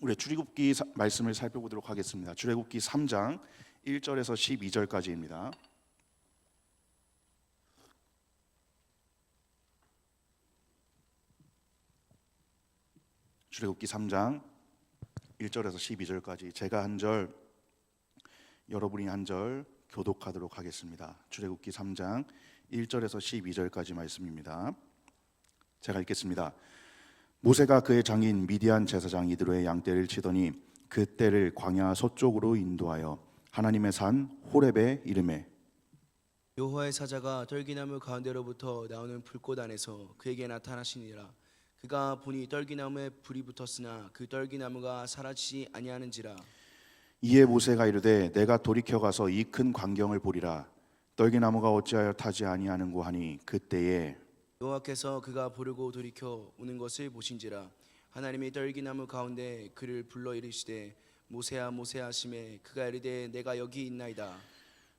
우리 출애굽기 말씀을 살펴보도록 하겠습니다. 출애굽기 3장 1절에서 12절까지입니다. 출애굽기 3장 1절에서 12절까지 제가 한 절, 여러분이 한 절 교독하도록 하겠습니다. 출애굽기 3장 1절에서 12절까지 말씀입니다. 제가 읽겠습니다. 모세가 그의 장인 미디안 제사장 이드로의 양떼를 치더니 그 떼를 광야 서쪽으로 인도하여 하나님의 산 호렙에 이르매 여호와의 사자가 떨기나무 가운데로부터 나오는 불꽃 안에서 그에게 나타나시니라. 그가 보니 떨기나무에 불이 붙었으나 그 떨기나무가 사라지지 아니하는지라. 이에 모세가 이르되 내가 돌이켜 가서 이 큰 광경을 보리라. 떨기나무가 어찌하여 타지 아니하는고 하니 그때에 여호와께서 그가 보려고 돌이켜 오는 것을 보신지라. 하나님이 떨기나무 가운데 그를 불러 이르시되 모세야 모세야 하시매 그가 이르되 내가 여기 있나이다.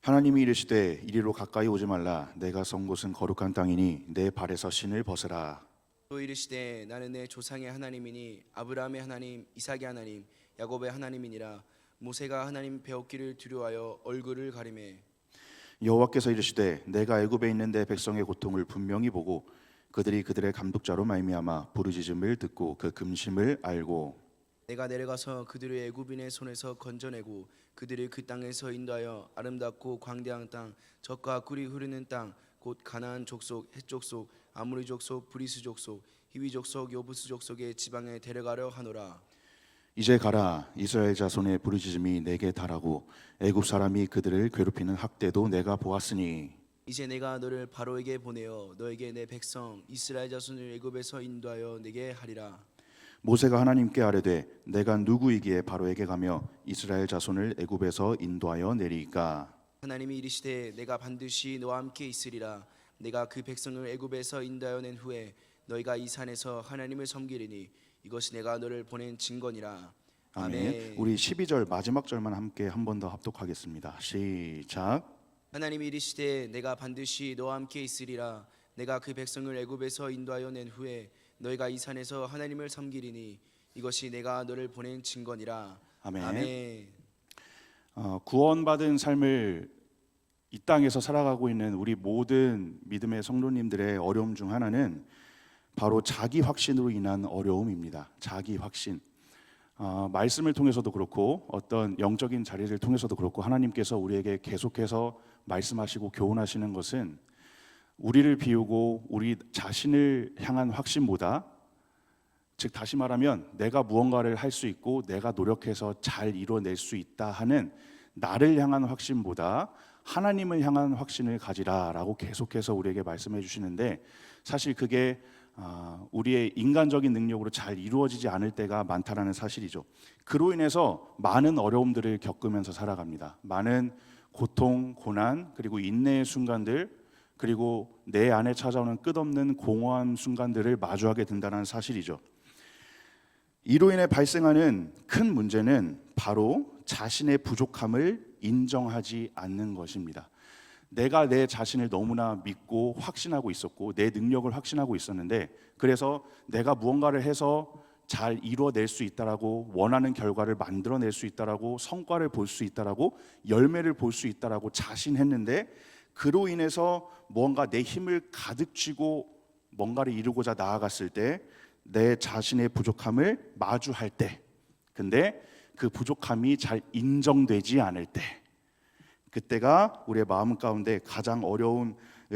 하나님이 이르시되 이리로 가까이 오지 말라. 내가 선 곳은 거룩한 땅이니 내 발에서 신을 벗으라. 또 이르시되 나는 내 조상의 하나님이니 아브라함의 하나님 이삭의 하나님 야곱의 하나님이니라. 모세가 하나님 배웠기를 두려워하여 얼굴을 가리매 여호와께서 이르시되 내가 애굽에 있는 내 백성의 고통을 분명히 보고 그들이 그들의 감독자로 말미암아 부르짖음을 듣고 그 금심을 알고 내가 내려가서 그들을 애굽인의 손에서 건져내고 그들을 그 땅에서 인도하여 아름답고 광대한 땅 젖과 꿀이 흐르는 땅 곧 가나안 족속 헷 족속 아모리 족속 브리스 족속 히위 족속 여부스 족속의 지방에 데려가려 하노라. 이제 가라. 이스라엘 자손의 부르짖음이 내게 달하고 애굽 사람이 그들을 괴롭히는 학대도 내가 보았으니 이제 내가 너를 바로에게 보내어 너에게 내 백성 이스라엘 자손을 애굽에서 인도하여 내게 하리라. 모세가 하나님께 아뢰되 내가 누구이기에 바로에게 가며 이스라엘 자손을 애굽에서 인도하여 내리이까. 하나님이 이르시되 내가 반드시 너와 함께 있으리라. 내가 그 백성을 애굽에서 인도하여 낸 후에 너희가 이 산에서 하나님을 섬기리니 이것이 내가 너를 보낸 증거니라. 아멘. 우리 12절 마지막 절만 함께 한 번 더 합독하겠습니다. 시작. 하나님이 이르시되 내가 반드시 너와 함께 있으리라. 내가 그 백성을 애굽에서 인도하여 낸 후에 너희가 이 산에서 하나님을 섬기리니 이것이 내가 너를 보낸 증거니라. 아멘. 아멘. 구원받은 삶을 이 땅에서 살아가고 있는 우리 모든 믿음의 성도님들의 어려움 중 하나는 바로 자기 확신으로 인한 어려움입니다. 자기 확신. 말씀을 통해서도 그렇고 어떤 영적인 자리를 통해서도 그렇고 하나님께서 우리에게 계속해서 말씀하시고 교훈하시는 것은 우리를 비우고 우리 자신을 향한 확신보다, 즉 다시 말하면 내가 무언가를 할 수 있고 내가 노력해서 잘 이뤄낼 수 있다 하는 나를 향한 확신보다 하나님을 향한 확신을 가지라라고 계속해서 우리에게 말씀해 주시는데, 사실 그게 우리의 인간적인 능력으로 잘 이루어지지 않을 때가 많다라는 사실이죠. 그로 인해서 많은 어려움들을 겪으면서 살아갑니다. 많은 고통, 고난, 그리고 인내의 순간들, 그리고 내 안에 찾아오는 끝없는 공허한 순간들을 마주하게 된다는 사실이죠. 이로 인해 발생하는 큰 문제는 바로 자신의 부족함을 인정하지 않는 것입니다. 내가 내 자신을 너무나 믿고 확신하고 있었고 내 능력을 확신하고 있었는데, 그래서 내가 무언가를 해서 잘 이루어낼 수 있다라고, 원하는 결과를 만들어낼 수 있다라고, 성과를 볼 수 있다라고, 열매를 볼 수 있다라고 자신했는데, 그로 인해서 무언가 내 힘을 가득 쥐고 뭔가를 이루고자 나아갔을 때 내 자신의 부족함을 마주할 때, 근데 그 부족함이 잘 인정되지 않을 때, 그때가 우리의 마음 가운데 가장 어려움을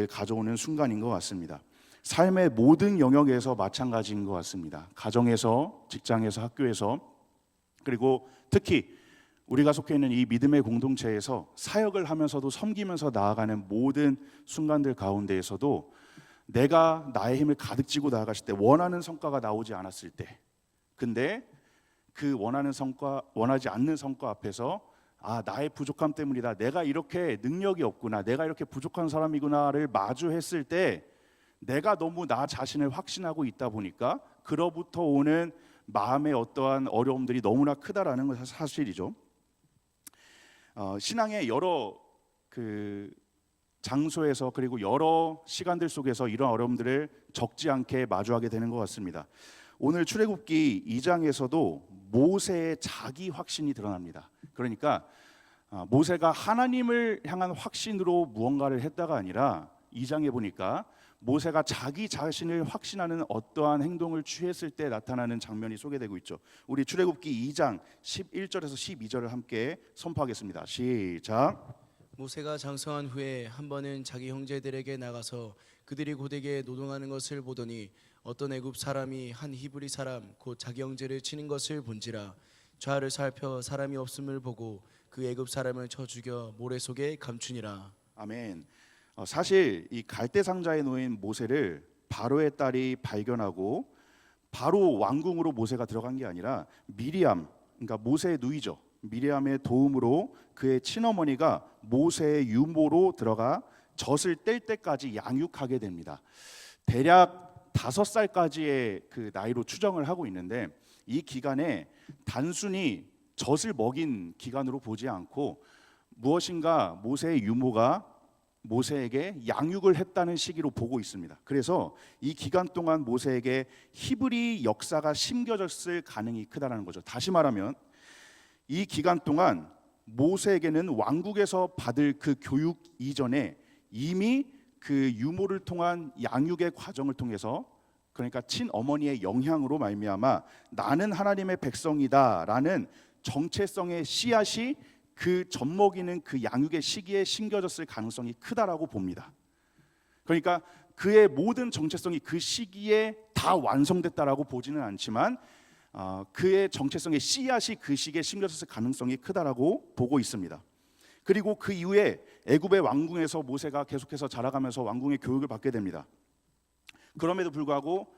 가져오는 순간인 것 같습니다. 삶의 모든 영역에서 마찬가지인 것 같습니다. 가정에서, 직장에서, 학교에서, 그리고 특히 우리가 속해 있는 이 믿음의 공동체에서 사역을 하면서도 섬기면서 나아가는 모든 순간들 가운데에서도 내가 나의 힘을 가득 쥐고 나아갔을 때, 원하는 성과가 나오지 않았을 때, 근데 그 원하는 성과, 원하지 않는 성과 앞에서 나의 부족함 때문이다, 내가 이렇게 능력이 없구나, 내가 이렇게 부족한 사람이구나를 마주했을 때 내가 너무 나 자신을 확신하고 있다 보니까 그로부터 오는 마음의 어떠한 어려움들이 너무나 크다라는 것이 사실이죠. 신앙의 여러 장소에서, 그리고 여러 시간들 속에서 이런 어려움들을 적지 않게 마주하게 되는 것 같습니다. 오늘 출애굽기 2장에서도 모세의 자기 확신이 드러납니다. 그러니까 모세가 하나님을 향한 확신으로 무언가를 했다가 아니라 2장에 보니까 모세가 자기 자신을 확신하는 어떠한 행동을 취했을 때 나타나는 장면이 소개되고 있죠. 우리 출애굽기 2장 11절에서 12절을 함께 선포하겠습니다. 시작. 모세가 장성한 후에 한 번은 자기 형제들에게 나가서 그들이 고되게 노동하는 것을 보더니 어떤 애굽 사람이 한 히브리 사람 곧 자기 형제를 치는 것을 본지라. 좌를 살펴 사람이 없음을 보고 그 애굽 사람을 쳐 죽여 모래 속에 감추니라. 아멘. 사실 이 갈대 상자에 놓인 모세를 바로의 딸이 발견하고 바로 왕궁으로 모세가 들어간 게 아니라 미리암, 그러니까 모세의 누이죠. 미리암의 도움으로 그의 친어머니가 모세의 유모로 들어가 젖을 뗄 때까지 양육하게 됩니다. 대략 5살까지의 그 나이로 추정을 하고 있는데 이 기간에 단순히 젖을 먹인 기간으로 보지 않고 무엇인가 모세의 유모가 모세에게 양육을 했다는 시기로 보고 있습니다. 그래서 이 기간 동안 모세에게 히브리 역사가 심겨졌을 가능이 크다는 거죠. 다시 말하면 이 기간 동안 모세에게는 왕국에서 받을 그 교육 이전에 이미 그 유모를 통한 양육의 과정을 통해서, 그러니까 친어머니의 영향으로 말미암아 나는 하나님의 백성이다라는 정체성의 씨앗이 그 젖먹이는 그 양육의 시기에 심겨졌을 가능성이 크다라고 봅니다. 그러니까 그의 모든 정체성이 그 시기에 다 완성됐다라고 보지는 않지만 그의 정체성의 씨앗이 그 시기에 심겨졌을 가능성이 크다라고 보고 있습니다. 그리고 그 이후에 애굽의 왕궁에서 모세가 계속해서 자라가면서 왕궁의 교육을 받게 됩니다. 그럼에도 불구하고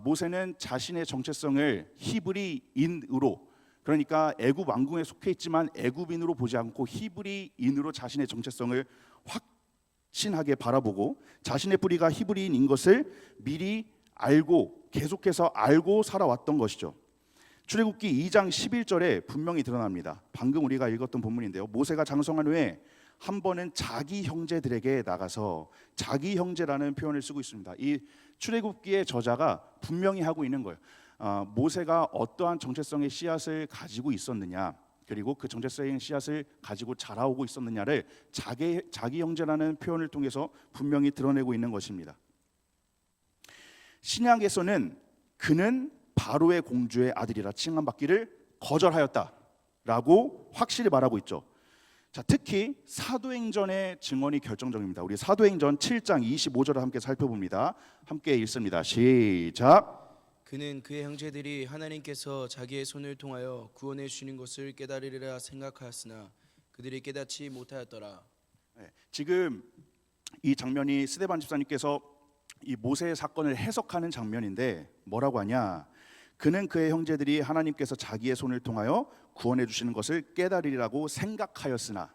모세는 자신의 정체성을 히브리인으로, 그러니까 애굽 왕궁에 속해 있지만 애굽인으로 보지 않고 히브리인으로 자신의 정체성을 확신하게 바라보고 자신의 뿌리가 히브리인인 것을 미리 알고 계속해서 알고 살아왔던 것이죠. 출애굽기 2장 11절에 분명히 드러납니다. 방금 우리가 읽었던 본문인데요. 모세가 장성한 후에 한 번은 자기 형제들에게 나가서, 자기 형제라는 표현을 쓰고 있습니다. 이 출애굽기의 저자가 분명히 하고 있는 거예요. 모세가 어떠한 정체성의 씨앗을 가지고 있었느냐, 그리고 그 정체성의 씨앗을 가지고 자라오고 있었느냐를 자기 형제라는 표현을 통해서 분명히 드러내고 있는 것입니다. 신약에서는 그는 바로의 공주의 아들이라 칭함받기를 거절하였다라고 확실히 말하고 있죠. 자, 특히 사도행전의 증언이 결정적입니다. 우리 사도행전 7장 25절을 함께 살펴봅니다. 함께 읽습니다. 시작. 그는 그의 형제들이 하나님께서 자기의 손을 통하여 구원해 주시는 것을 깨달으리라 생각하였으나 그들이 깨닫지 못하였더라. 지금 이 장면이 스데반 집사님께서 이 모세의 사건을 해석하는 장면인데 뭐라고 하냐? 그는 그의 형제들이 하나님께서 자기의 손을 통하여 구원해 주시는 것을 깨달으리라고 생각하였으나,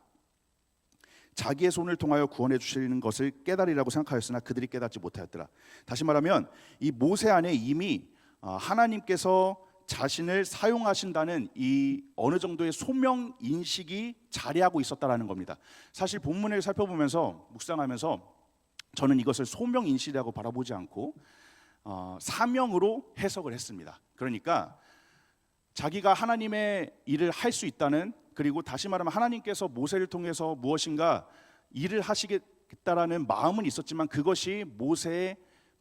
자기의 손을 통하여 구원해 주시는 것을 깨달으리라고 생각하였으나 그들이 깨닫지 못하였더라. 다시 말하면 이 모세 안에 이미 하나님께서 자신을 사용하신다는 이 어느 정도의 소명 인식이 자리하고 있었다라는 겁니다. 사실 본문을 살펴보면서 묵상하면서 저는 이것을 소명 인식이라고 바라보지 않고 사명으로 해석을 했습니다. 그러니까 자기가 하나님의 일을 할 수 있다는, 그리고 다시 말하면 하나님께서 모세를 통해서 무엇인가 일을 하시겠다라는 마음은 있었지만 그것이 모세의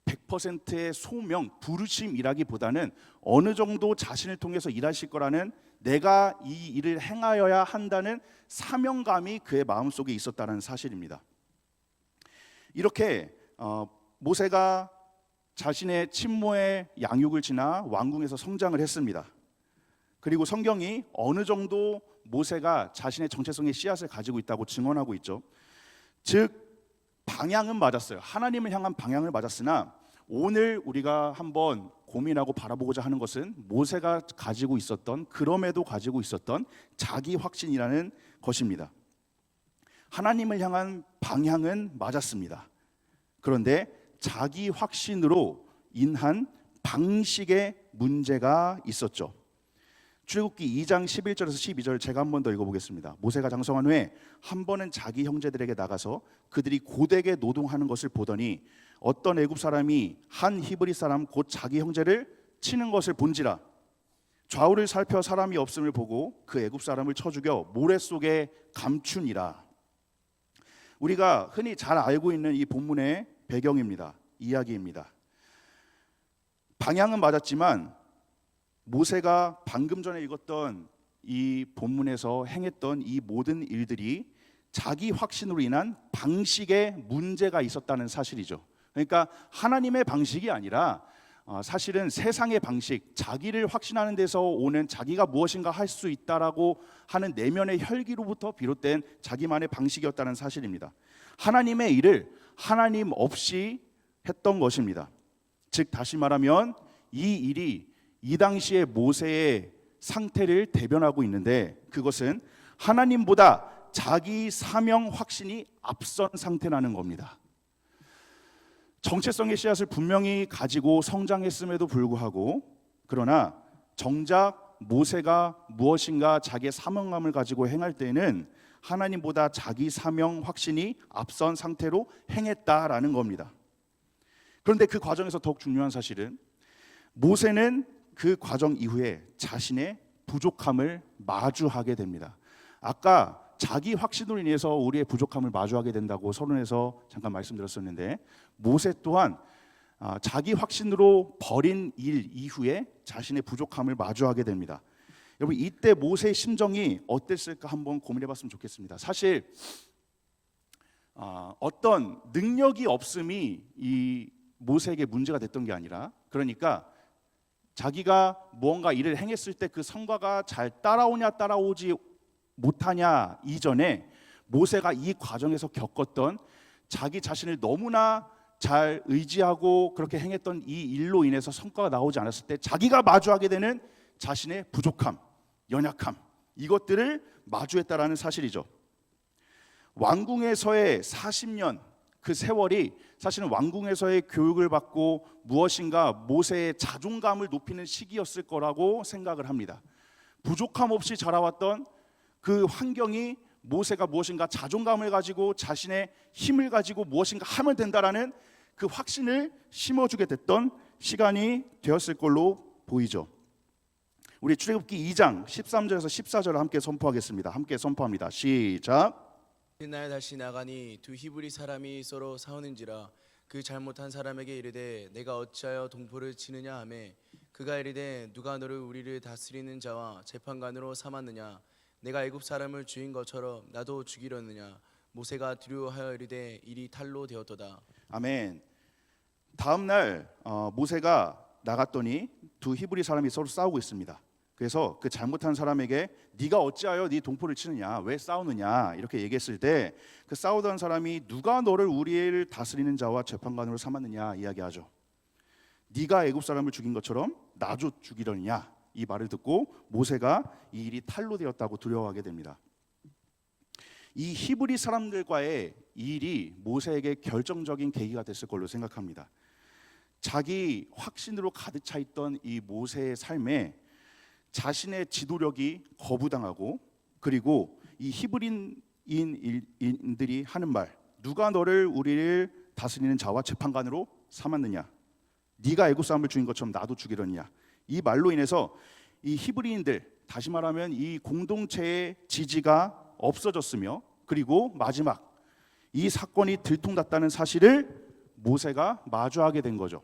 100%의 소명, 부르심이라기보다는 어느 정도 자신을 통해서 일하실 거라는, 내가 이 일을 행하여야 한다는 사명감이 그의 마음속에 있었다는 사실입니다. 이렇게 모세가 자신의 친모의 양육을 지나 왕궁에서 성장을 했습니다. 그리고 성경이 어느 정도 모세가 자신의 정체성의 씨앗을 가지고 있다고 증언하고 있죠. 즉 방향은 맞았어요. 하나님을 향한 방향을 맞았으나 오늘 우리가 한번 고민하고 바라보고자 하는 것은 모세가 가지고 있었던, 그럼에도 가지고 있었던 자기 확신이라는 것입니다. 하나님을 향한 방향은 맞았습니다. 그런데 자기 확신으로 인한 방식의 문제가 있었죠. 출애굽기 2장 11절에서 12절 제가 한 번 더 읽어보겠습니다. 모세가 장성한 후에 한 번은 자기 형제들에게 나가서 그들이 고되게 노동하는 것을 보더니 어떤 애굽 사람이 한 히브리 사람 곧 자기 형제를 치는 것을 본지라 좌우를 살펴 사람이 없음을 보고 그 애굽 사람을 쳐 죽여 모래 속에 감추니라. 우리가 흔히 잘 알고 있는 이 본문의 배경입니다. 이야기입니다. 방향은 맞았지만 모세가 방금 전에 읽었던 이 본문에서 행했던 이 모든 일들이 자기 확신으로 인한 방식에 문제가 있었다는 사실이죠. 그러니까 하나님의 방식이 아니라 사실은 세상의 방식, 자기를 확신하는 데서 오는 자기가 무엇인가 할 수 있다라고 하는 내면의 혈기로부터 비롯된 자기만의 방식이었다는 사실입니다. 하나님의 일을 하나님 없이 했던 것입니다. 즉 다시 말하면 이 일이 이 당시의 모세의 상태를 대변하고 있는데 그것은 하나님보다 자기 사명 확신이 앞선 상태라는 겁니다. 정체성의 씨앗을 분명히 가지고 성장했음에도 불구하고 그러나 정작 모세가 무엇인가 자기의 사명감을 가지고 행할 때에는 하나님보다 자기 사명 확신이 앞선 상태로 행했다라는 겁니다. 그런데 그 과정에서 더욱 중요한 사실은 모세는 그 과정 이후에 자신의 부족함을 마주하게 됩니다. 아까 자기 확신으로 인해서 우리의 부족함을 마주하게 된다고 서론에서 잠깐 말씀드렸었는데 모세 또한 자기 확신으로 벌인 일 이후에 자신의 부족함을 마주하게 됩니다. 여러분 이때 모세의 심정이 어땠을까 한번 고민해봤으면 좋겠습니다. 사실 어떤 능력이 없음이 이 모세에게 문제가 됐던 게 아니라 그러니까 자기가 무언가 일을 행했을 때 그 성과가 잘 따라오냐 따라오지 못하냐 이전에 모세가 이 과정에서 겪었던 자기 자신을 너무나 잘 의지하고 그렇게 행했던 이 일로 인해서 성과가 나오지 않았을 때 자기가 마주하게 되는 자신의 부족함, 연약함 이것들을 마주했다라는 사실이죠. 왕궁에서의 40년 그 세월이 사실은 왕궁에서의 교육을 받고 무엇인가 모세의 자존감을 높이는 시기였을 거라고 생각을 합니다. 부족함 없이 자라왔던 그 환경이 모세가 무엇인가 자존감을 가지고 자신의 힘을 가지고 무엇인가 하면 된다라는 그 확신을 심어주게 됐던 시간이 되었을 걸로 보이죠. 우리 출애굽기 2장 13절에서 14절을 함께 선포하겠습니다. 함께 선포합니다. 시작. 그날 다시 나가니 두 히브리 사람이 서로 싸우는지라 그 잘못한 사람에게 이르되 내가 어찌하여 동포를 치느냐 하매 그가 이르되 누가 너를 우리를 다스리는 자와 재판관으로 삼았느냐 내가 애굽 사람을 죽인 것처럼 나도 죽이려느냐 모세가 두려워하여 이르되 일이 탈로 되었도다. 아멘. 다음 날 모세가 나갔더니 두 히브리 사람이 서로 싸우고 있습니다. 그래서 그 잘못한 사람에게 네가 어찌하여 네 동포를 치느냐 왜 싸우느냐 이렇게 얘기했을 때 그 싸우던 사람이 누가 너를 우리를 다스리는 자와 재판관으로 삼았느냐 이야기하죠. 네가 애굽 사람을 죽인 것처럼 나도 죽이려느냐 이 말을 듣고 모세가 이 일이 탈로 되었다고 두려워하게 됩니다. 이 히브리 사람들과의 이 일이 모세에게 결정적인 계기가 됐을 걸로 생각합니다. 자기 확신으로 가득 차 있던 이 모세의 삶에 자신의 지도력이 거부당하고 그리고 이 히브리인들이 하는 말 누가 너를 우리를 다스리는 자와 재판관으로 삼았느냐 네가 애굽 사람을 죽인 것처럼 나도 죽이려느냐 이 말로 인해서 이 히브리인들 다시 말하면 이 공동체의 지지가 없어졌으며 그리고 마지막 이 사건이 들통났다는 사실을 모세가 마주하게 된 거죠.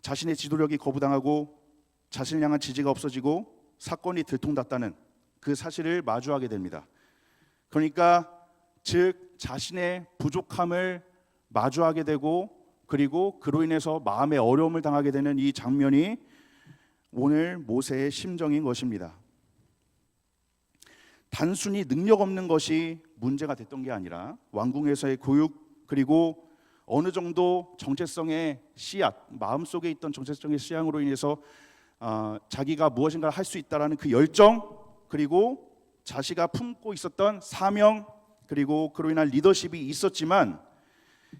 자신의 지도력이 거부당하고 자신을 향한 지지가 없어지고 사건이 들통났다는 그 사실을 마주하게 됩니다. 그러니까 즉 자신의 부족함을 마주하게 되고 그리고 그로 인해서 마음의 어려움을 당하게 되는 이 장면이 오늘 모세의 심정인 것입니다. 단순히 능력 없는 것이 문제가 됐던 게 아니라 왕궁에서의 교육 그리고 어느 정도 정체성의 씨앗 마음속에 있던 정체성의 씨앗으로 인해서 자기가 무엇인가를 할 수 있다라는 그 열정 그리고 자기가 품고 있었던 사명 그리고 그로 인한 리더십이 있었지만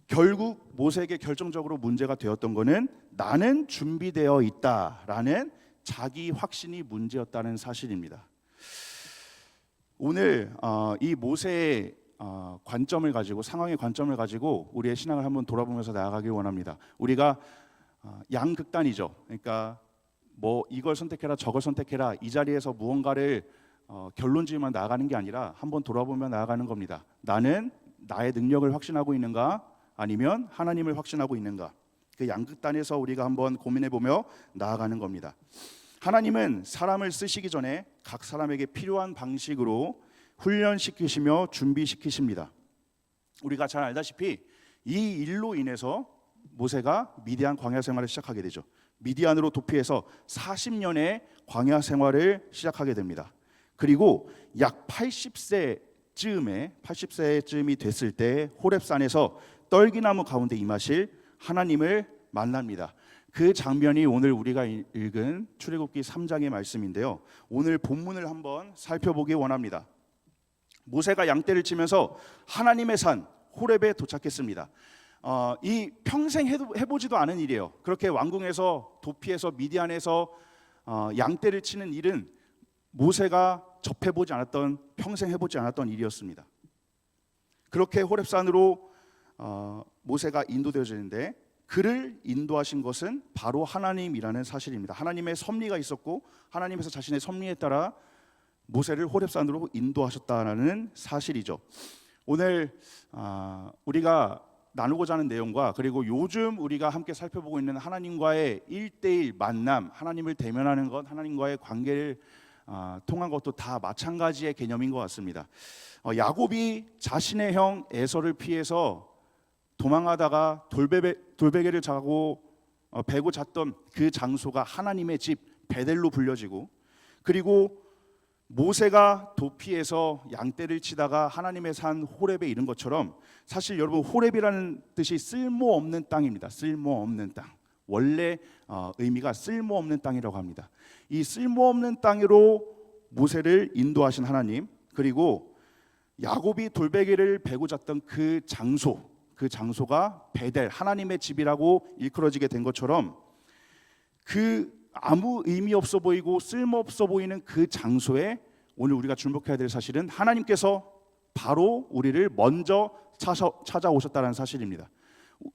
결국 모세에게 결정적으로 문제가 되었던 것은 나는 준비되어 있다라는 자기 확신이 문제였다는 사실입니다. 오늘 이 모세의 관점을 가지고 상황의 관점을 가지고 우리의 신앙을 한번 돌아보면서 나아가길 원합니다. 우리가 양극단이죠. 그러니까 뭐 이걸 선택해라 저걸 선택해라 이 자리에서 무언가를 결론지으면 나아가는 게 아니라 한번 돌아보면 나아가는 겁니다. 나는 나의 능력을 확신하고 있는가 아니면 하나님을 확신하고 있는가. 그 양극단에서 우리가 한번 고민해보며 나아가는 겁니다. 하나님은 사람을 쓰시기 전에 각 사람에게 필요한 방식으로 훈련시키시며 준비시키십니다. 우리가 잘 알다시피 이 일로 인해서 모세가 미디안 광야 생활을 시작하게 되죠. 미디안으로 도피해서 40년의 광야 생활을 시작하게 됩니다. 그리고 약 80세쯤이 됐을 때 호렙산에서 떨기나무 가운데 임하실 하나님을 만납니다. 그 장면이 오늘 우리가 읽은 출애굽기 3장의 말씀인데요. 오늘 본문을 한번 살펴보기 원합니다. 모세가 양떼를 치면서 하나님의 산 호렙에 도착했습니다. 이 평생 해보지도 않은 일이에요. 그렇게 왕궁에서 도피해서 미디안에서 양떼를 치는 일은 모세가 접해보지 않았던, 평생 해보지 않았던 일이었습니다. 그렇게 호렙산으로 모세가 인도되어지는데 그를 인도하신 것은 바로 하나님이라는 사실입니다. 하나님의 섭리가 있었고 하나님께서 자신의 섭리에 따라 모세를 호렙산으로 인도하셨다는 사실이죠. 오늘 우리가 나누고자 하는 내용과 그리고 요즘 우리가 함께 살펴보고 있는 하나님과의 1대1 만남, 하나님을 대면하는 것, 하나님과의 관계를 통한 것도 다 마찬가지의 개념인 것 같습니다. 야곱이 자신의 형 에서를 피해서 도망하다가 돌베개를 베고 잤던 그 장소가 하나님의 집 베델로 불려지고, 그리고 모세가 도피해서 양떼를 치다가 하나님의 산 호렙에 이른 것처럼, 사실 여러분 호렙이라는 뜻이 쓸모없는 땅입니다. 쓸모없는 땅. 원래 의미가 쓸모없는 땅이라고 합니다. 이 쓸모없는 땅으로 모세를 인도하신 하나님, 그리고 야곱이 돌베개를 베고 잤던 그 장소가 베델, 하나님의 집이라고 일컬어지게 된 것처럼, 그 아무 의미 없어 보이고 쓸모없어 보이는 그 장소에 오늘 우리가 주목해야 될 사실은 하나님께서 바로 우리를 먼저 찾아오셨다는 사실입니다.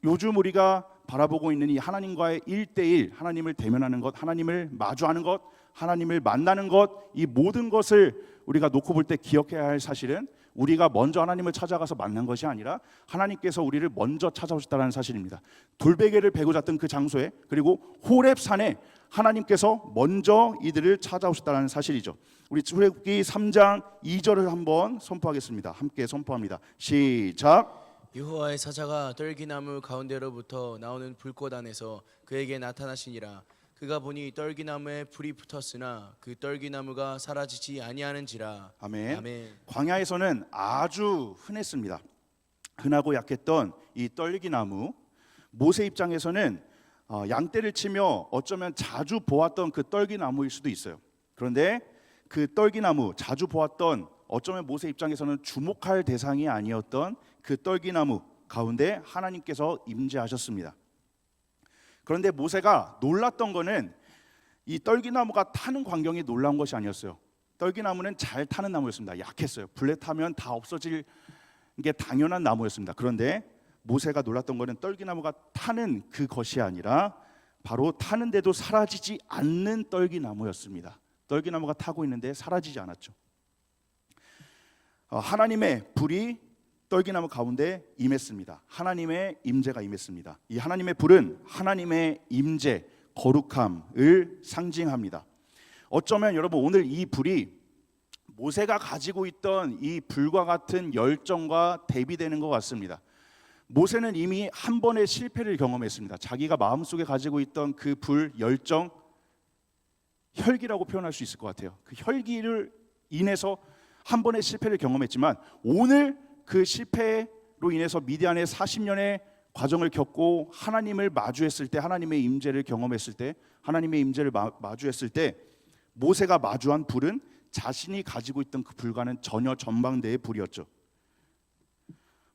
요즘 우리가 바라보고 있는 이 하나님과의 1대1, 하나님을 대면하는 것, 하나님을 마주하는 것, 하나님을 만나는 것, 이 모든 것을 우리가 놓고 볼 때 기억해야 할 사실은 우리가 먼저 하나님을 찾아가서 만난 것이 아니라 하나님께서 우리를 먼저 찾아오셨다는 사실입니다. 돌베개를 베고 잤던 그 장소에, 그리고 호렙산에 하나님께서 먼저 이들을 찾아오셨다는 사실이죠. 우리 출애굽기 3장 2절을 한번 선포하겠습니다. 함께 선포합니다. 시작. 여호와의 사자가 떨기나무 가운데로부터 나오는 불꽃 안에서 그에게 나타나시니라. 그가 보니 떨기나무에 불이 붙었으나 그 떨기나무가 사라지지 아니하는지라. 아멘. 아멘. 광야에서는 아주 흔했습니다. 흔하고 약했던 이 떨기나무, 모세 입장에서는 양떼를 치며 어쩌면 자주 보았던 그 떨기나무일 수도 있어요. 그런데 그 떨기나무, 자주 보았던, 어쩌면 모세 입장에서는 주목할 대상이 아니었던 그 떨기나무 가운데 하나님께서 임재하셨습니다. 그런데 모세가 놀랐던 거는 이 떨기나무가 타는 광경이 놀라운 것이 아니었어요. 떨기나무는 잘 타는 나무였습니다. 약했어요. 불에 타면 다 없어질 게 당연한 나무였습니다. 그런데 모세가 놀랐던 거는 떨기나무가 타는 그것이 아니라 바로 타는데도 사라지지 않는 떨기나무였습니다. 떨기나무가 타고 있는데 사라지지 않았죠. 하나님의 불이 떨기나무 가운데 임했습니다. 하나님의 임재가 임했습니다. 이 하나님의 불은 하나님의 임재, 거룩함을 상징합니다. 어쩌면 여러분 오늘 이 불이 모세가 가지고 있던 이 불과 같은 열정과 대비되는 것 같습니다. 모세는 이미 한 번의 실패를 경험했습니다. 자기가 마음속에 가지고 있던 그 불, 열정, 혈기라고 표현할 수 있을 것 같아요. 그 혈기를 인해서 한 번의 실패를 경험했지만 오늘 그 실패로 인해서 미디안의 40년의 과정을 겪고 하나님을 마주했을 때, 하나님의 임재를 경험했을 때, 하나님의 임재를 마주했을 때 모세가 마주한 불은 자신이 가지고 있던 그 불과는 전혀 전방대의 불이었죠.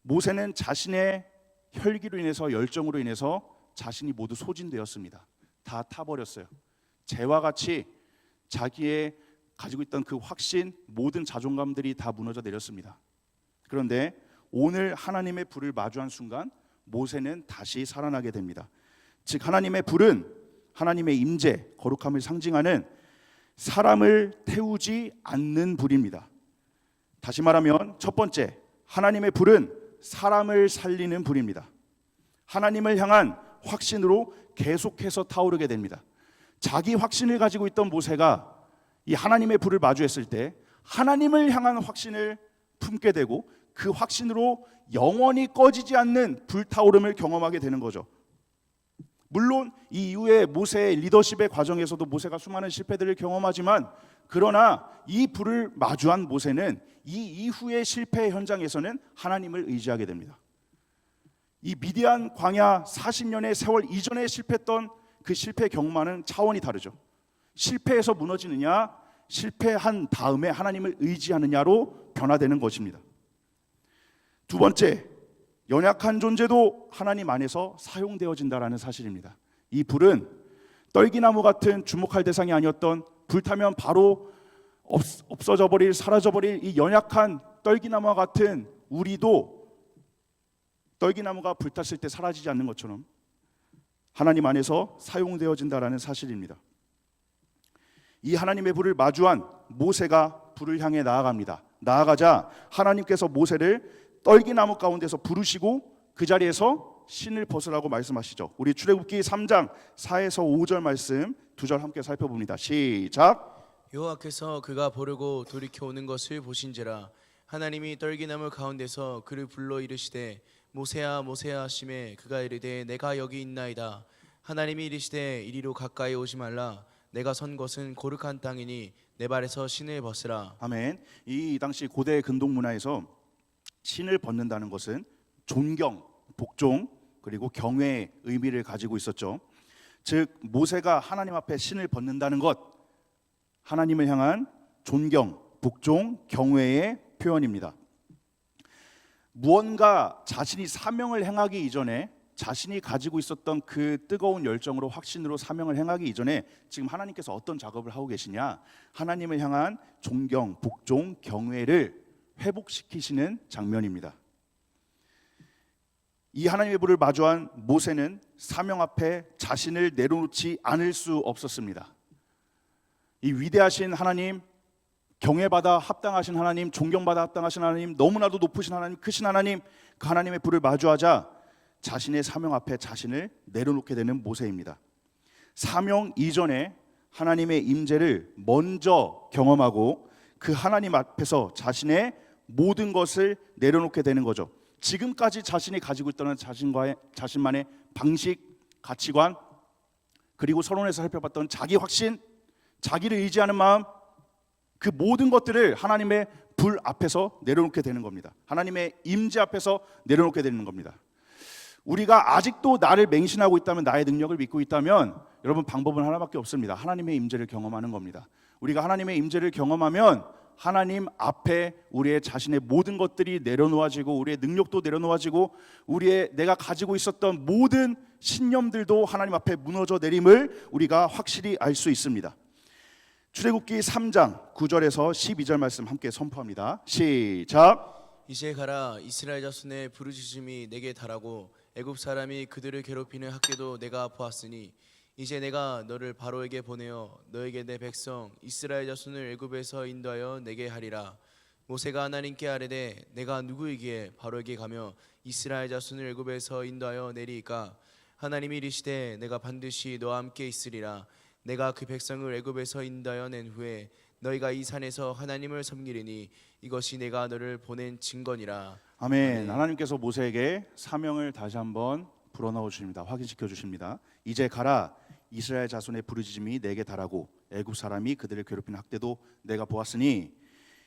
모세는 자신의 혈기로 인해서, 열정으로 인해서 자신이 모두 소진되었습니다. 다 타버렸어요. 재와 같이 자기의 가지고 있던 그 확신, 모든 자존감들이 다 무너져 내렸습니다. 그런데 오늘 하나님의 불을 마주한 순간 모세는 다시 살아나게 됩니다. 즉 하나님의 불은 하나님의 임재, 거룩함을 상징하는 사람을 태우지 않는 불입니다. 다시 말하면 첫 번째, 하나님의 불은 사람을 살리는 불입니다. 하나님을 향한 확신으로 계속해서 타오르게 됩니다. 자기 확신을 가지고 있던 모세가 이 하나님의 불을 마주했을 때 하나님을 향한 확신을 품게 되고 그 확신으로 영원히 꺼지지 않는 불타오름을 경험하게 되는 거죠. 물론 이 이후에 모세의 리더십의 과정에서도 모세가 수많은 실패들을 경험하지만, 그러나 이 불을 마주한 모세는 이 이후의 실패 현장에서는 하나님을 의지하게 됩니다. 이 미디안 광야 40년의 세월 이전에 실패했던 그 실패 경험하는 차원이 다르죠. 실패해서 무너지느냐, 실패한 다음에 하나님을 의지하느냐로 변화되는 것입니다. 두 번째, 연약한 존재도 하나님 안에서 사용되어진다라는 사실입니다. 이 불은 떨기나무 같은 주목할 대상이 아니었던, 불타면 바로 없어져 버릴, 사라져 버릴 이 연약한 떨기나무와 같은 우리도 떨기나무가 불탔을 때 사라지지 않는 것처럼 하나님 안에서 사용되어진다라는 사실입니다. 이 하나님의 불을 마주한 모세가 불을 향해 나아갑니다. 나아가자 하나님께서 모세를 떨기나무 가운데서 부르시고 그 자리에서 신을 벗으라고 말씀하시죠. 우리 출애굽기 3장 4에서 5절 말씀 두 절 함께 살펴봅니다. 시작. 여호와께서 그가 보려고 돌이켜 오는 것을 보신지라 하나님이 떨기나무 가운데서 그를 불러 이르시되 모세야 모세야 하시매 그가 이르되 내가 여기 있나이다. 하나님이 이르시되 이리로 가까이 오지 말라. 내가 선 것은 거룩한 땅이니 내 발에서 신을 벗으라. 아멘. 이 당시 고대 근동 문화에서 신을 벗는다는 것은 존경, 복종, 그리고 경외의 의미를 가지고 있었죠. 즉 모세가 하나님 앞에 신을 벗는다는 것, 하나님을 향한 존경, 복종, 경외의 표현입니다. 무언가 자신이 사명을 행하기 이전에 자신이 가지고 있었던 그 뜨거운 열정으로 확신으로 사명을 행하기 이전에 지금 하나님께서 어떤 작업을 하고 계시냐, 하나님을 향한 존경, 복종, 경외를 회복시키시는 장면입니다. 이 하나님의 불을 마주한 모세는 사명 앞에 자신을 내려놓지 않을 수 없었습니다. 이 위대하신 하나님, 경외받아 합당하신 하나님, 존경받아 합당하신 하나님, 너무나도 높으신 하나님, 크신 하나님, 그 하나님의 불을 마주하자 자신의 사명 앞에 자신을 내려놓게 되는 모세입니다. 사명 이전에 하나님의 임재를 먼저 경험하고 그 하나님 앞에서 자신의 모든 것을 내려놓게 되는 거죠. 지금까지 자신이 가지고 있던 자신만의 방식, 가치관, 그리고 서론에서 살펴봤던 자기 확신, 자기를 의지하는 마음, 그 모든 것들을 하나님의 불 앞에서 내려놓게 되는 겁니다. 하나님의 임재 앞에서 내려놓게 되는 겁니다. 우리가 아직도 나를 맹신하고 있다면, 나의 능력을 믿고 있다면 여러분 방법은 하나밖에 없습니다. 하나님의 임재를 경험하는 겁니다. 우리가 하나님의 임재를 경험하면 하나님 앞에 우리의 자신의 모든 것들이 내려놓아지고 우리의 능력도 내려놓아지고 우리의 내가 가지고 있었던 모든 신념들도 하나님 앞에 무너져 내림을 우리가 확실히 알 수 있습니다. 출애굽기 3장 9절에서 12절 말씀 함께 선포합니다. 시작. 이제 가라. 이스라엘 자손의 부르짖음이 내게 달하고 애굽 사람이 그들을 괴롭히는 학대도 내가 보았으니 이제 내가 너를 바로에게 보내어 너에게 내 백성 이스라엘 자손을 애굽에서 인도하여 내게 하리라. 모세가 하나님께 아뢰되 내가 누구이기에 바로에게 가며 이스라엘 자손을 애굽에서 인도하여 내리이까. 하나님이 이르시되 내가 반드시 너와 함께 있으리라. 내가 그 백성을 애굽에서 인도하여 낸 후에 너희가 이 산에서 하나님을 섬기리니 이것이 내가 너를 보낸 증거니라. 아멘. 하나님께서 모세에게 사명을 다시 한번 불어넣어 주십니다. 확인시켜 주십니다. 이제 가라. 이스라엘 자손의 부르짖음이 내게 달하고 애굽 사람이 그들을 괴롭히는 학대도 내가 보았으니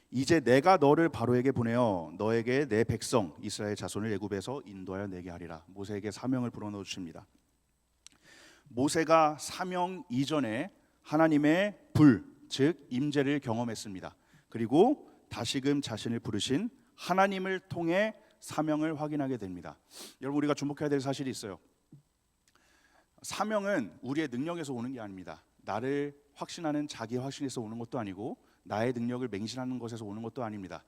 이제 내가 너를 바로에게 보내어 너에게 내 백성 이스라엘 자손을 애굽에서 인도하여 내게 하리라. 모세에게 사명을 불어넣어 주십니다. 모세가 사명 이전에 하나님의 불, 즉 임재를 경험했습니다. 그리고 다시금 자신을 부르신 하나님을 통해 사명을 확인하게 됩니다. 여러분 우리가 주목해야 될 사실이 있어요. 사명은 우리의 능력에서 오는 게 아닙니다. 나를 확신하는 자기 확신에서 오는 것도 아니고 나의 능력을 맹신하는 것에서 오는 것도 아닙니다.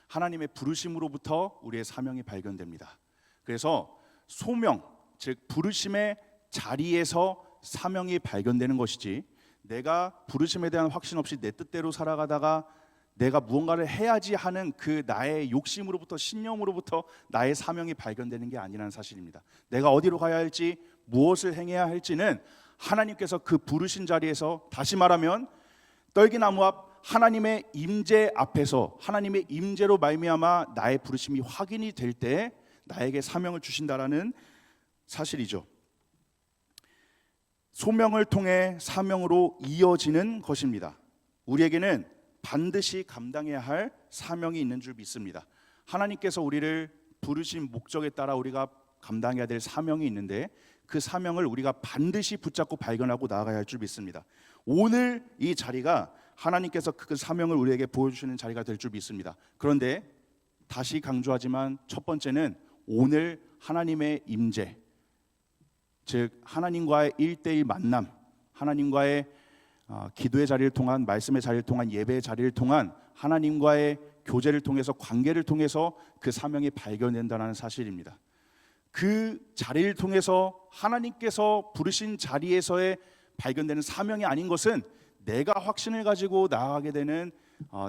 하나님의 부르심으로부터 우리의 사명이 발견됩니다. 그래서 소명, 즉 부르심의 자리에서 사명이 발견되는 것이지, 내가 부르심에 대한 확신 없이 내 뜻대로 살아가다가 내가 무언가를 해야지 하는 그 나의 욕심으로부터, 신념으로부터 나의 사명이 발견되는 게 아니라는 사실입니다. 내가 어디로 가야 할지, 무엇을 행해야 할지는 하나님께서 그 부르신 자리에서, 다시 말하면 떨기나무 앞 하나님의 임재 앞에서, 하나님의 임재로 말미암아 나의 부르심이 확인이 될 때 나에게 사명을 주신다라는 사실이죠. 소명을 통해 사명으로 이어지는 것입니다. 우리에게는 반드시 감당해야 할 사명이 있는 줄 믿습니다. 하나님께서 우리를 부르신 목적에 따라 우리가 감당해야 될 사명이 있는데, 그 사명을 우리가 반드시 붙잡고 발견하고 나아가야 할 줄 믿습니다. 오늘 이 자리가 하나님께서 그 사명을 우리에게 보여주시는 자리가 될 줄 믿습니다. 그런데 다시 강조하지만 첫 번째는 오늘 하나님의 임재, 즉 하나님과의 1:1 만남, 하나님과의 기도의 자리를 통한, 말씀의 자리를 통한, 예배의 자리를 통한 하나님과의 교제를 통해서, 관계를 통해서 그 사명이 발견된다는 사실입니다. 그 자리를 통해서 하나님께서 부르신 자리에서의 발견되는 사명이 아닌 것은 내가 확신을 가지고 나아가게 되는,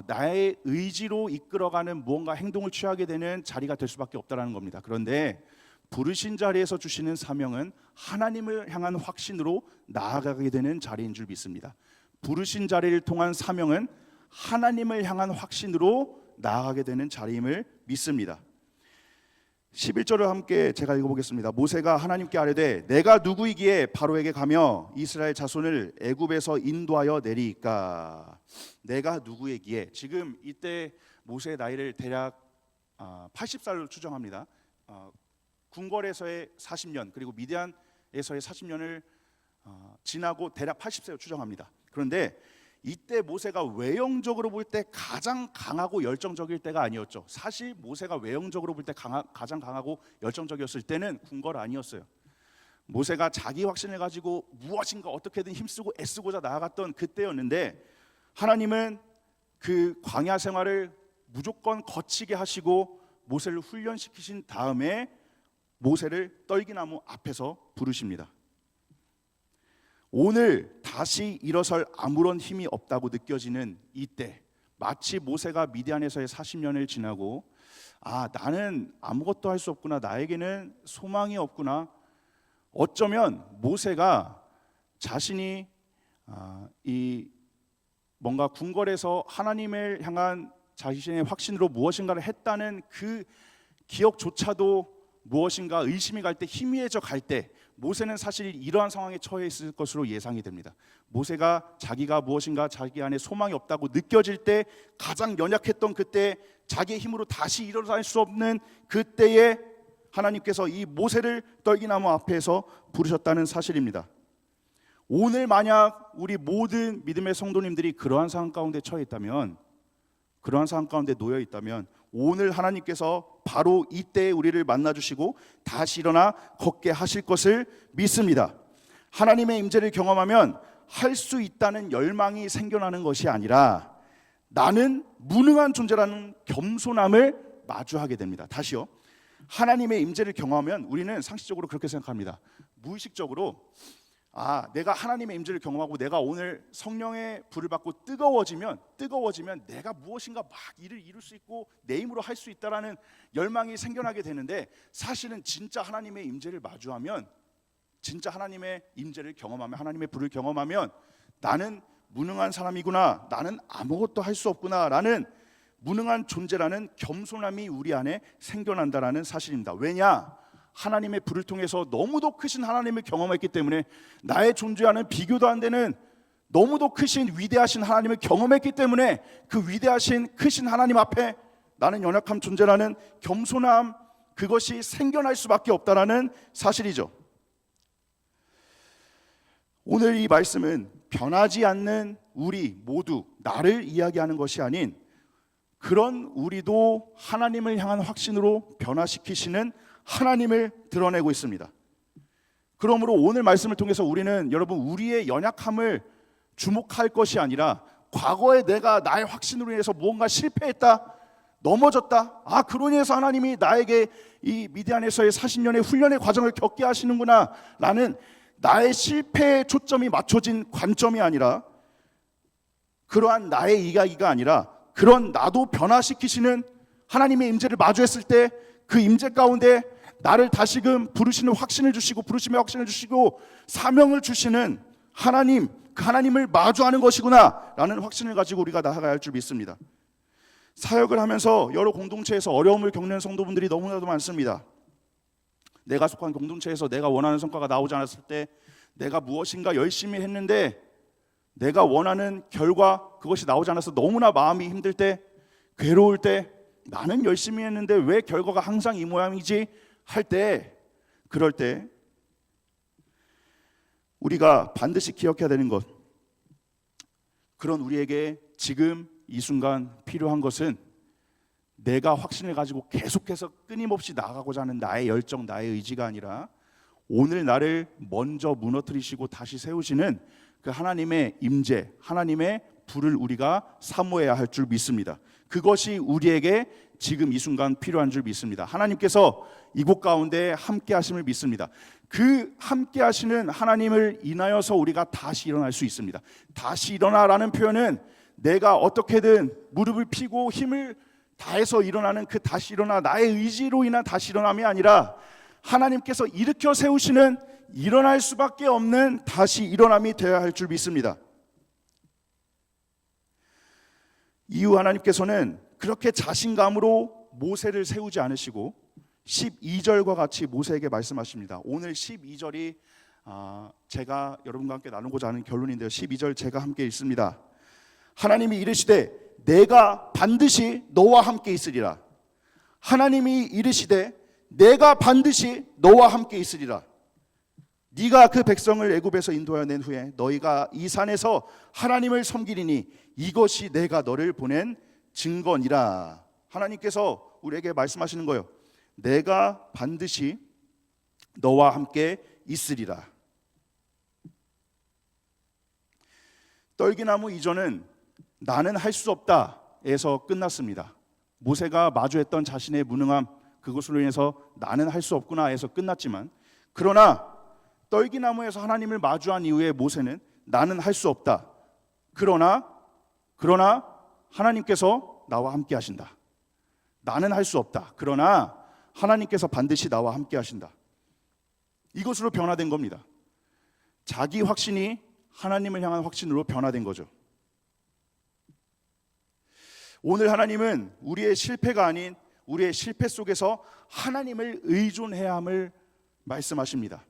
나의 의지로 이끌어가는 무언가 행동을 취하게 되는 자리가 될 수밖에 없다는 겁니다. 그런데 부르신 자리에서 주시는 사명은 하나님을 향한 확신으로 나아가게 되는 자리인 줄 믿습니다. 부르신 자리를 통한 사명은 하나님을 향한 확신으로 나아가게 되는 자리임을 믿습니다. 11절을 함께 제가 읽어보겠습니다. 모세가 하나님께 아뢰되 내가 누구이기에 바로에게 가며 이스라엘 자손을 애굽에서 인도하여 내리이까. 내가 누구이기에, 지금 이때 모세의 나이를 대략 80살로 추정합니다. 궁궐에서의 40년 그리고 미디안에서의 40년을 지나고 대략 80세로 추정합니다. 그런데 이때 모세가 외형적으로 볼 때 가장 강하고 열정적일 때가 아니었죠. 사실 모세가 외형적으로 볼 때 가장 강하고 열정적이었을 때는 궁궐 아니었어요. 모세가 자기 확신을 가지고 무엇인가 어떻게든 힘쓰고 애쓰고자 나아갔던 그때였는데, 하나님은 그 광야 생활을 무조건 거치게 하시고 모세를 훈련시키신 다음에 모세를 떨기나무 앞에서 부르십니다. 오늘 다시 일어설 아무런 힘이 없다고 느껴지는 이때, 마치 모세가 미디안에서의 40년을 지나고 나는 아무것도 할 수 없구나, 나에게는 소망이 없구나, 어쩌면 모세가 자신이 이 뭔가 궁궐에서 하나님을 향한 자신의 확신으로 무엇인가를 했다는 그 기억조차도 무엇인가 의심이 갈 때, 희미해져 갈 때, 모세는 사실 이러한 상황에 처해 있을 것으로 예상이 됩니다. 모세가 자기가 무엇인가 자기 안에 소망이 없다고 느껴질 때, 가장 연약했던 그때, 자기의 힘으로 다시 일어날 수 없는 그때에 하나님께서 이 모세를 떨기나무 앞에서 부르셨다는 사실입니다. 오늘 만약 우리 모든 믿음의 성도님들이 그러한 상황 가운데 처해 있다면, 그러한 상황 가운데 놓여 있다면, 오늘 하나님께서 바로 이때에 우리를 만나주시고 다시 일어나 걷게 하실 것을 믿습니다. 하나님의 임재를 경험하면 할 수 있다는 열망이 생겨나는 것이 아니라 나는 무능한 존재라는 겸손함을 마주하게 됩니다. 다시요. 하나님의 임재를 경험하면 우리는 상식적으로 그렇게 생각합니다. 무의식적으로 내가 하나님의 임재를 경험하고 내가 오늘 성령의 불을 받고 뜨거워지면 내가 무엇인가 막 일을 이룰 수 있고 내 힘으로 할 수 있다라는 열망이 생겨나게 되는데, 사실은 진짜 하나님의 임재를 마주하면, 진짜 하나님의 임재를 경험하면, 하나님의 불을 경험하면 나는 무능한 사람이구나, 나는 아무것도 할 수 없구나 라는 무능한 존재라는 겸손함이 우리 안에 생겨난다라는 사실입니다. 왜냐? 하나님의 불을 통해서 너무도 크신 하나님을 경험했기 때문에, 나의 존재와는 비교도 안 되는 너무도 크신 위대하신 하나님을 경험했기 때문에, 그 위대하신 크신 하나님 앞에 나는 연약한 존재라는 겸손함, 그것이 생겨날 수밖에 없다라는 사실이죠. 오늘 이 말씀은 변하지 않는 우리 모두, 나를 이야기하는 것이 아닌 그런 우리도 하나님을 향한 확신으로 변화시키시는 하나님을 드러내고 있습니다. 그러므로 오늘 말씀을 통해서 우리는, 여러분, 우리의 연약함을 주목할 것이 아니라 과거에 내가 나의 확신으로 인해서 무언가 실패했다, 넘어졌다, 그로 인해서 하나님이 나에게 이 미디안에서의 40년의 훈련의 과정을 겪게 하시는구나 라는 나의 실패에 초점이 맞춰진 관점이 아니라, 그러한 나의 이야기가 아니라 그런 나도 변화시키시는 하나님의 임재를 마주했을 때 그 임재 가운데 나를 다시금 부르시는 확신을 주시고, 부르심의 확신을 주시고 사명을 주시는 하나님, 그 하나님을 마주하는 것이구나 라는 확신을 가지고 우리가 나아가야 할 줄 믿습니다. 사역을 하면서 여러 공동체에서 어려움을 겪는 성도분들이 너무나도 많습니다. 내가 속한 공동체에서 내가 원하는 성과가 나오지 않았을 때, 내가 무엇인가 열심히 했는데 내가 원하는 결과, 그것이 나오지 않아서 너무나 마음이 힘들 때, 괴로울 때, 나는 열심히 했는데 왜 결과가 항상 이 모양이지 할 때, 그럴 때 우리가 반드시 기억해야 되는 것, 그런 우리에게 지금 이 순간 필요한 것은 내가 확신을 가지고 계속해서 끊임없이 나아가고자 하는 나의 열정, 나의 의지가 아니라 오늘 나를 먼저 무너뜨리시고 다시 세우시는 그 하나님의 임재, 하나님의 불을 우리가 사모해야 할 줄 믿습니다. 그것이 우리에게 지금 이 순간 필요한 줄 믿습니다. 하나님께서 이곳 가운데 함께 하심을 믿습니다. 그 함께 하시는 하나님을 인하여서 우리가 다시 일어날 수 있습니다. 다시 일어나라는 표현은 내가 어떻게든 무릎을 펴고 힘을 다해서 일어나는 그 다시 일어나, 나의 의지로 인한 다시 일어남이 아니라 하나님께서 일으켜 세우시는 일어날 수밖에 없는 다시 일어남이 되어야 할 줄 믿습니다. 이후 하나님께서는 그렇게 자신감으로 모세를 세우지 않으시고 12절과 같이 모세에게 말씀하십니다. 오늘 12절이 제가 여러분과 함께 나누고자 하는 결론인데요, 12절 제가 함께 읽습니다. 하나님이 이르시되 내가 반드시 너와 함께 있으리라. 하나님이 이르시되 내가 반드시 너와 함께 있으리라. 네가 그 백성을 애굽에서 인도하여 낸 후에 너희가 이 산에서 하나님을 섬기리니 이것이 내가 너를 보낸 증거니라. 하나님께서 우리에게 말씀하시는 거예요. 내가 반드시 너와 함께 있으리라. 떨기나무 이전은 나는 할 수 없다에서 끝났습니다. 모세가 마주했던 자신의 무능함, 그것으로 인해서 나는 할 수 없구나에서 끝났지만, 그러나 떨기나무에서 하나님을 마주한 이후에 모세는 나는 할 수 없다. 그러나 하나님께서 나와 함께 하신다. 나는 할 수 없다. 그러나 하나님께서 반드시 나와 함께 하신다. 이것으로 변화된 겁니다. 자기 확신이 하나님을 향한 확신으로 변화된 거죠. 오늘 하나님은 우리의 실패가 아닌 우리의 실패 속에서 하나님을 의존해야 함을 말씀하십니다.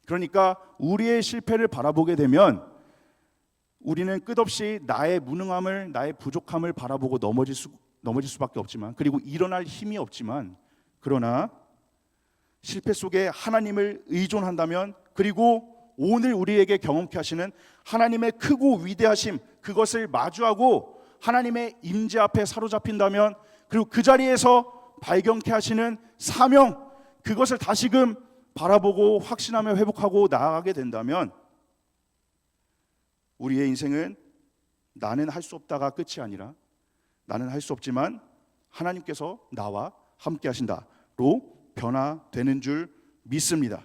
그러니까 우리의 실패를 바라보게 되면 우리는 끝없이 나의 무능함을, 나의 부족함을 바라보고 넘어질 수밖에 없지만, 그리고 일어날 힘이 없지만, 그러나 실패 속에 하나님을 의존한다면, 그리고 오늘 우리에게 경험케 하시는 하나님의 크고 위대하심, 그것을 마주하고 하나님의 임재 앞에 사로잡힌다면, 그리고 그 자리에서 발견케 하시는 사명, 그것을 다시금 바라보고 확신하며 회복하고 나아가게 된다면, 우리의 인생은 나는 할 수 없다가 끝이 아니라 나는 할 수 없지만 하나님께서 나와 함께 하신다로 변화되는 줄 믿습니다.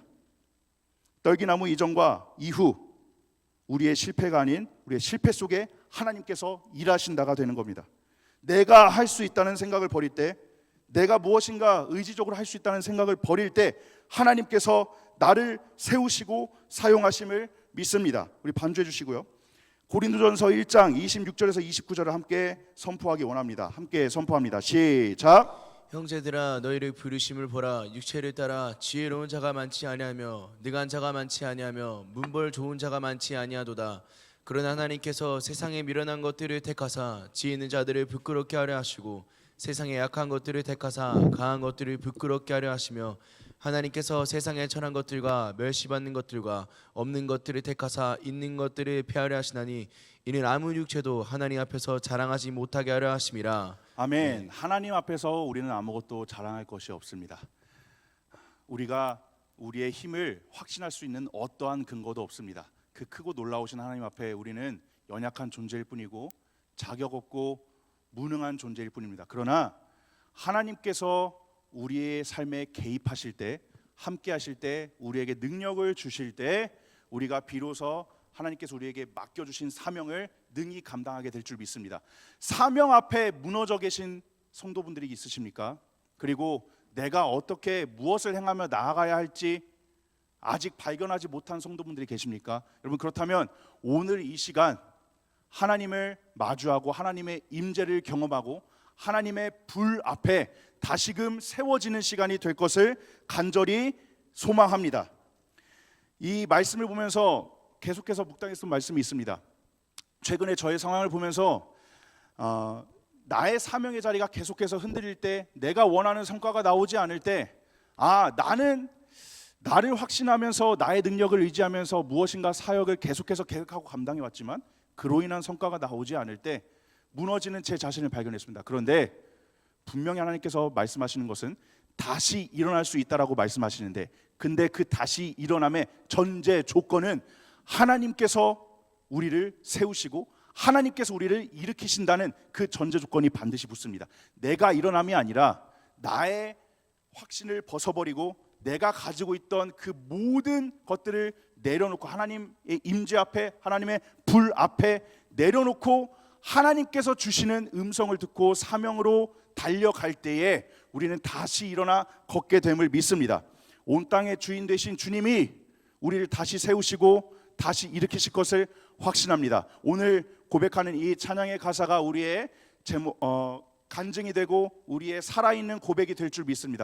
떨기나무 이전과 이후 우리의 실패가 아닌 우리의 실패 속에 하나님께서 일하신다가 되는 겁니다. 내가 할 수 있다는 생각을 버릴 때, 내가 무엇인가 의지적으로 할 수 있다는 생각을 버릴 때 하나님께서 나를 세우시고 사용하심을 믿습니다. 우리 반주해 주시고요. 고린도전서 1장 26절에서 29절을 함께 선포하기 원합니다. 함께 선포합니다. 시작. 형제들아 너희를 부르심을 보라. 육체를 따라 지혜로운 자가 많지 아니하며 능한 자가 많지 아니하며 문벌 좋은 자가 많지 아니하도다. 그러나 하나님께서 세상에 미련한 것들을 택하사 지혜 있는 자들을 부끄럽게 하려 하시고 세상에 약한 것들을 택하사 강한 것들을 부끄럽게 하려 하시며 하나님께서 세상에 천한 것들과 멸시받는 것들과 없는 것들을 택하사 있는 것들을 폐하려 하시나니 이는 아무 육체도 하나님 앞에서 자랑하지 못하게 하려 하심이라. 아멘. 하나님 앞에서 우리는 아무것도 자랑할 것이 없습니다. 우리가 우리의 힘을 확신할 수 있는 어떠한 근거도 없습니다. 그 크고 놀라우신 하나님 앞에 우리는 연약한 존재일 뿐이고 자격 없고 무능한 존재일 뿐입니다. 그러나 하나님께서 우리의 삶에 개입하실 때, 함께 하실 때, 우리에게 능력을 주실 때 우리가 비로소 하나님께서 우리에게 맡겨주신 사명을 능히 감당하게 될 줄 믿습니다. 사명 앞에 무너져 계신 성도분들이 있으십니까? 그리고 내가 어떻게 무엇을 행하며 나아가야 할지 아직 발견하지 못한 성도분들이 계십니까? 여러분, 그렇다면 오늘 이 시간 하나님을 마주하고 하나님의 임재를 경험하고 하나님의 불 앞에 다시금 세워지는 시간이 될 것을 간절히 소망합니다. 이 말씀을 보면서 계속해서 묵상했던 말씀이 있습니다. 최근에 저의 상황을 보면서 나의 사명의 자리가 계속해서 흔들릴 때, 내가 원하는 성과가 나오지 않을 때, 나는 나를 확신하면서 나의 능력을 의지하면서 무엇인가 사역을 계속해서 계획하고 감당해 왔지만 그로 인한 성과가 나오지 않을 때 무너지는 제 자신을 발견했습니다. 그런데 분명히 하나님께서 말씀하시는 것은 다시 일어날 수 있다라고 말씀하시는데, 근데 그 다시 일어남의 전제 조건은 하나님께서 우리를 세우시고 하나님께서 우리를 일으키신다는 그 전제 조건이 반드시 붙습니다. 내가 일어남이 아니라 나의 확신을 벗어버리고 내가 가지고 있던 그 모든 것들을 내려놓고 하나님의 임재 앞에, 하나님의 불 앞에 내려놓고 하나님께서 주시는 음성을 듣고 사명으로 달려갈 때에 우리는 다시 일어나 걷게 됨을 믿습니다. 온 땅의 주인 되신 주님이 우리를 다시 세우시고 다시 일으키실 것을 확신합니다. 오늘 고백하는 이 찬양의 가사가 우리의 간증이 되고 우리의 살아있는 고백이 될 줄 믿습니다.